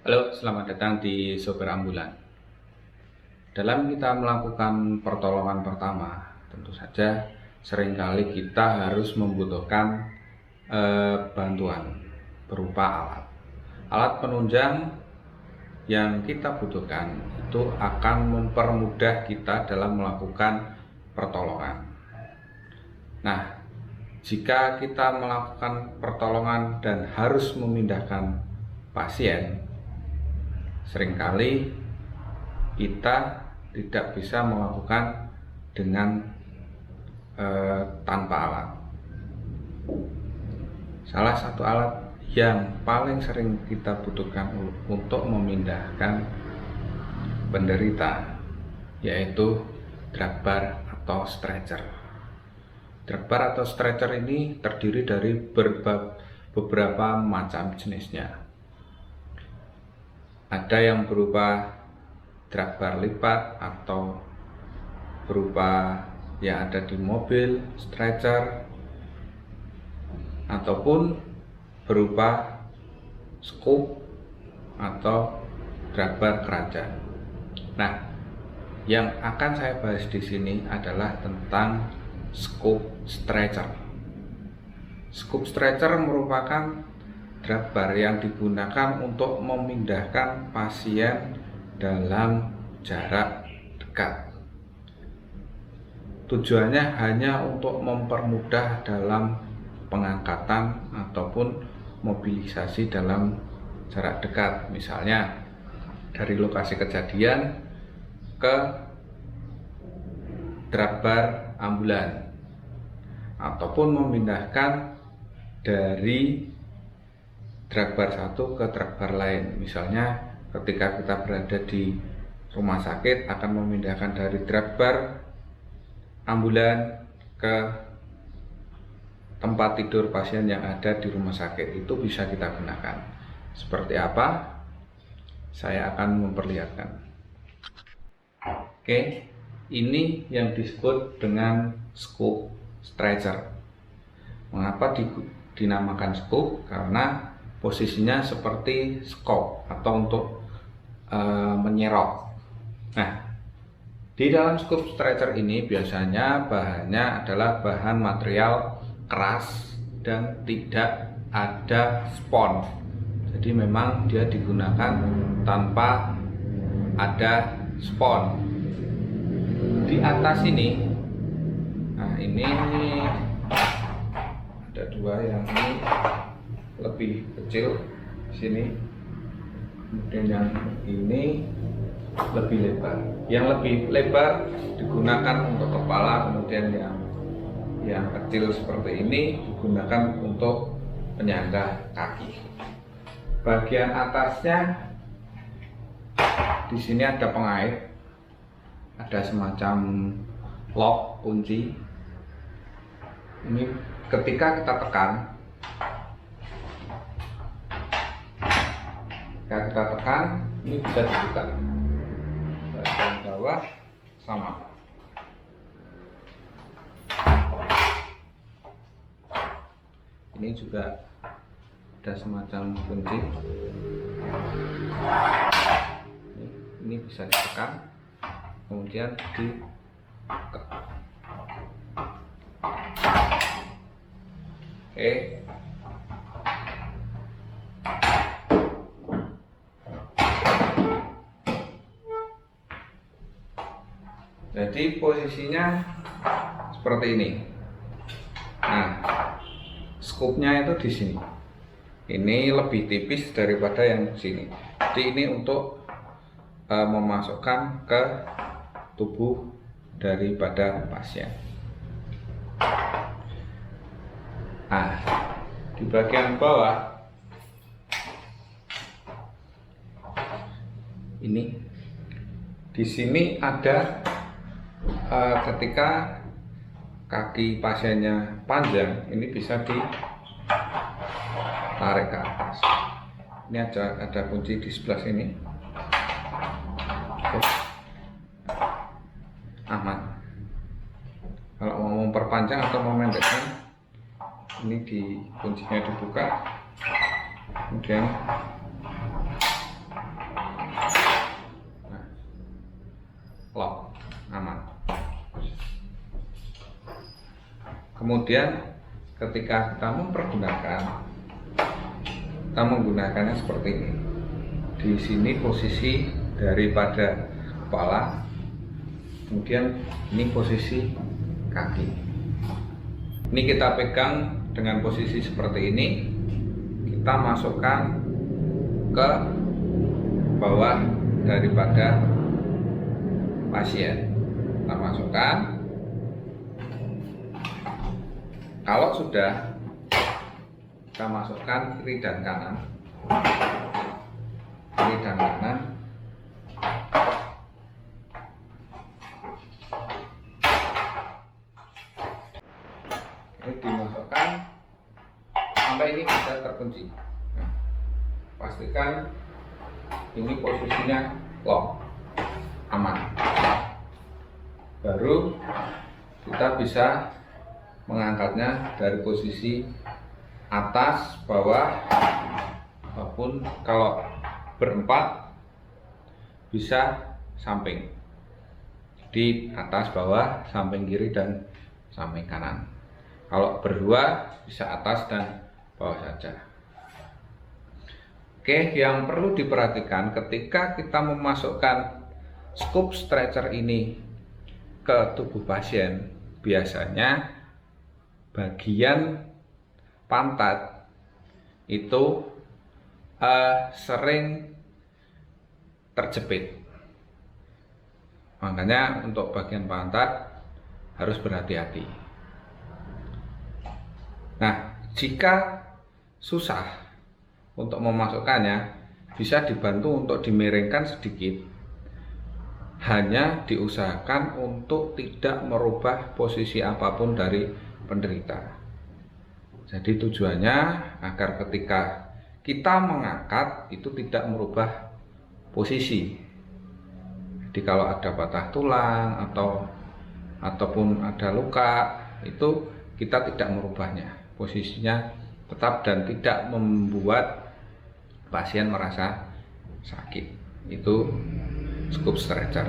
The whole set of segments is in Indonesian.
Halo, selamat datang di Sopir Ambulan. Dalam kita melakukan pertolongan pertama, tentu saja seringkali kita harus membutuhkan bantuan berupa alat. Alat penunjang yang kita butuhkan itu akan mempermudah kita dalam melakukan pertolongan. Nah, jika kita melakukan pertolongan dan harus memindahkan pasien, seringkali kita tidak bisa melakukan dengan tanpa alat. Salah satu alat yang paling sering kita butuhkan untuk memindahkan penderita yaitu drag bar atau stretcher. Drag bar atau stretcher ini terdiri dari beberapa macam jenisnya. Ada yang berupa drag bar lipat atau berupa yang ada di mobil, stretcher, ataupun berupa scoop atau drag bar keranjang. Nah, yang akan saya bahas di sini adalah tentang scoop stretcher. Scoop stretcher merupakan drag bar yang digunakan untuk memindahkan pasien dalam jarak dekat. Tujuannya hanya untuk mempermudah dalam pengangkatan ataupun mobilisasi dalam jarak dekat. Misalnya dari lokasi kejadian ke drag bar ambulan, ataupun memindahkan dari drag bar satu ke drag bar lain. Misalnya ketika kita berada di rumah sakit akan memindahkan dari drag bar ambulan ke tempat tidur pasien yang ada di rumah sakit, itu bisa kita gunakan. Seperti apa? Saya akan memperlihatkan. Oke, ini yang disebut dengan scoop stretcher. Mengapa dinamakan scoop? Karena posisinya seperti scoop atau untuk menyerok. Nah, di dalam scoop stretcher ini biasanya bahannya adalah bahan material keras dan tidak ada spons. Jadi memang dia digunakan tanpa ada spons. Di atas ini, nah ini ada dua, yang ini lebih kecil di sini, kemudian yang ini lebih lebar. Yang lebih lebar digunakan untuk kepala, kemudian yang kecil seperti ini digunakan untuk penyangga kaki. Bagian atasnya di sini ada pengait, ada semacam lock kunci. Ini ketika kita tekan, ini bisa dibuka. Bagian bawah sama. Ini juga ada semacam kunci. Ini bisa ditekan, kemudian dibuka. Oke. Jadi posisinya seperti ini. Nah, scoopnya itu di sini. Ini lebih tipis daripada yang di sini. Jadi ini untuk memasukkan ke tubuh daripada pasien. Nah, di bagian bawah ini, di sini ada ketika kaki pasiennya panjang, ini bisa ditarik ke atas. Ini ada kunci di sebelah sini. Aman. Kalau mau memperpanjang atau memendekkan, ini kuncinya dibuka, kemudian Kemudian ketika kita menggunakannya seperti ini. Di sini posisi daripada kepala, kemudian ini posisi kaki. Ini kita pegang dengan posisi seperti ini, kita masukkan ke bawah daripada pasien. Kita masukkan. Kalau sudah, kita masukkan kiri dan kanan. Kiri dan kanan. Ini dimasukkan sampai ini bisa terkunci. Nah, pastikan ini posisinya lock, aman. Baru kita bisa mengangkatnya dari posisi atas, bawah, maupun kalau berempat bisa samping. Di atas, bawah, samping kiri dan samping kanan. Kalau berdua bisa atas dan bawah saja. Oke, yang perlu diperhatikan ketika kita memasukkan scoop stretcher ini ke tubuh pasien, biasanya bagian pantat itu sering terjepit. Makanya untuk bagian pantat harus berhati-hati. Nah, jika susah untuk memasukkannya, bisa dibantu untuk dimiringkan sedikit. Hanya diusahakan untuk tidak merubah posisi apapun dari penderita. Jadi tujuannya agar ketika kita mengangkat itu tidak merubah posisi. Jadi kalau ada patah tulang ataupun ada luka, itu kita tidak merubahnya. Posisinya tetap dan tidak membuat pasien merasa sakit. Itu scoop stretcher.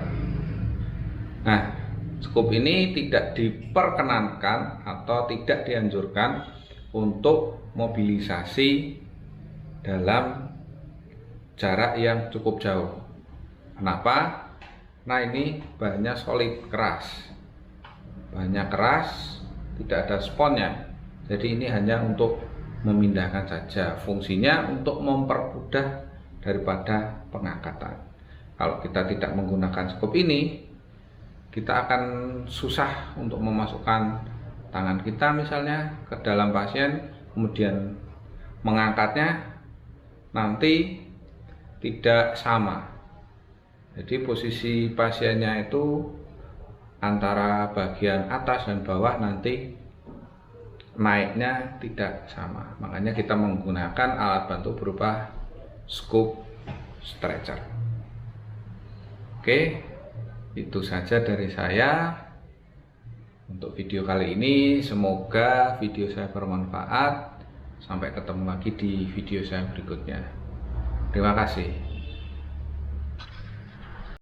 Nah, scoop ini tidak diperkenankan atau tidak dianjurkan untuk mobilisasi dalam jarak yang cukup jauh. Kenapa? Nah, ini bahannya solid, keras. Bahannya keras, tidak ada sponnya. Jadi ini hanya untuk memindahkan saja. Fungsinya untuk mempermudah daripada pengangkatan. Kalau kita tidak menggunakan scoop ini, kita akan susah untuk memasukkan tangan kita misalnya ke dalam pasien, kemudian mengangkatnya nanti tidak sama. Jadi posisi pasiennya itu antara bagian atas dan bawah nanti naiknya tidak sama. Makanya kita menggunakan alat bantu berupa scoop stretcher. Oke, itu saja dari saya untuk video kali ini. Semoga video saya bermanfaat. Sampai ketemu lagi di video saya berikutnya. Terima kasih.